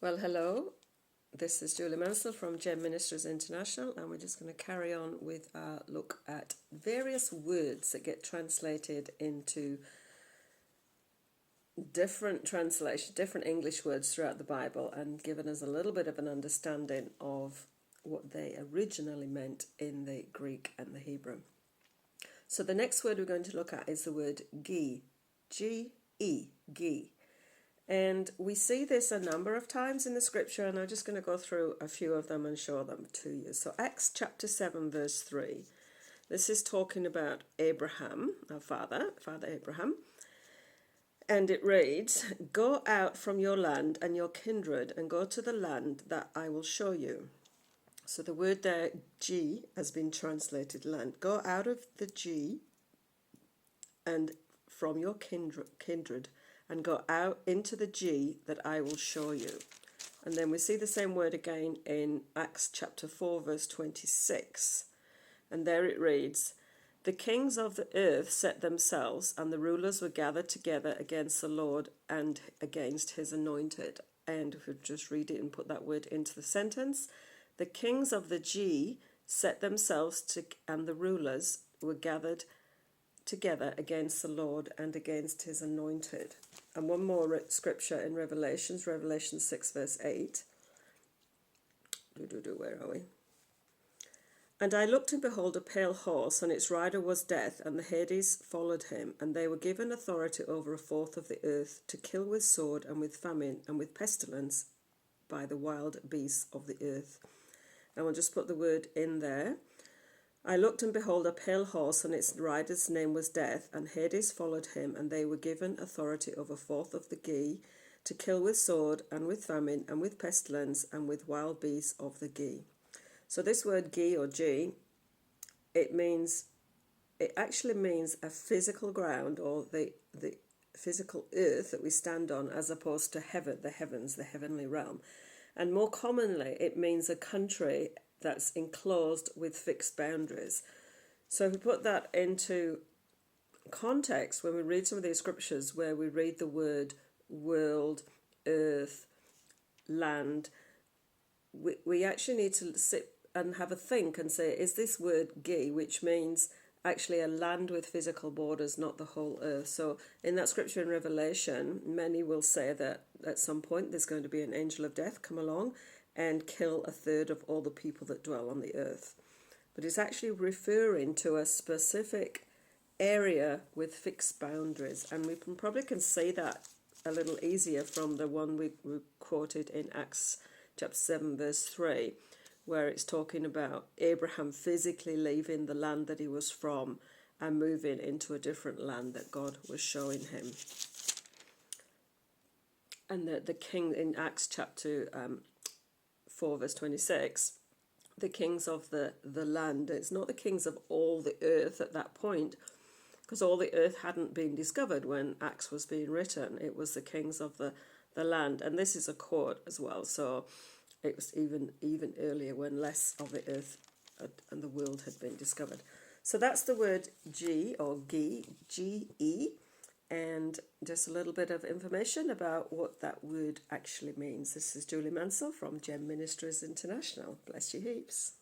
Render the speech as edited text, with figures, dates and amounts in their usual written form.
Well, hello. This is Julie Mansell from Gem Ministries International, and we're just going to carry on with our look at various words that get translated into different translations, different English words throughout the Bible, and given us a little bit of an understanding of what they originally meant in the Greek and the Hebrew. So the next word we're going to look at is the word ge, G-E, ge. And we see this a number of times in the scripture, and I'm just going to go through a few of them and show them to you. So Acts chapter 7 verse 3. This is talking about Abraham, our father Abraham. And it reads, "Go out from your land and your kindred and go to the land that I will show you." So the word there, G, has been translated land. Go out of the G and from your kindred and go out into the G that I will show you. And then we see the same word again in Acts chapter 4 verse 26. And there it reads, "The kings of the earth set themselves, and the rulers were gathered together against the Lord and against his anointed." And if we just read it and put that word into the sentence, the kings of the G set themselves and the rulers were gathered together against the Lord and against his anointed. And one more scripture in Revelation 6 verse 8. Where are we? "And I looked, and behold, a pale horse, and its rider was Death, and the Hades followed him, and they were given authority over a fourth of the earth, to kill with sword and with famine and with pestilence by the wild beasts of the earth." And we'll just put the word in there. "I looked, and behold, a pale horse, and its rider's name was Death, and Hades followed him, and they were given authority over a fourth of the Ge, to kill with sword, and with famine, and with pestilence, and with wild beasts of the Ge." So this word Ge or G, it actually means a physical ground, or the physical earth that we stand on, as opposed to heaven, the heavens, the heavenly realm. And more commonly, it means a country that's enclosed with fixed boundaries. So if we put that into context, when we read some of these scriptures where we read the word world, earth, land, we actually need to sit and have a think and say, is this word Ge, which means actually a land with physical borders, not the whole earth? So in that scripture in Revelation, many will say that at some point there's going to be an angel of death come along and kill a third of all the people that dwell on the earth. But it's actually referring to a specific area with fixed boundaries, and we probably can see that a little easier from the one we quoted in Acts chapter 7 verse 3, where it's talking about Abraham physically leaving the land that he was from and moving into a different land that God was showing him. And the king in Acts chapter 4 verse 26, the kings of the land, it's not the kings of all the earth at that point, because all the earth hadn't been discovered when Acts was being written. It was the kings of the land. And this is a quote as well, so it was even earlier, when less of the earth and the world had been discovered. So that's the word G or Ge, G-E, and just a little bit of information about what that word actually means. This is Julie Mansell from Gem Ministries International. Bless you heaps.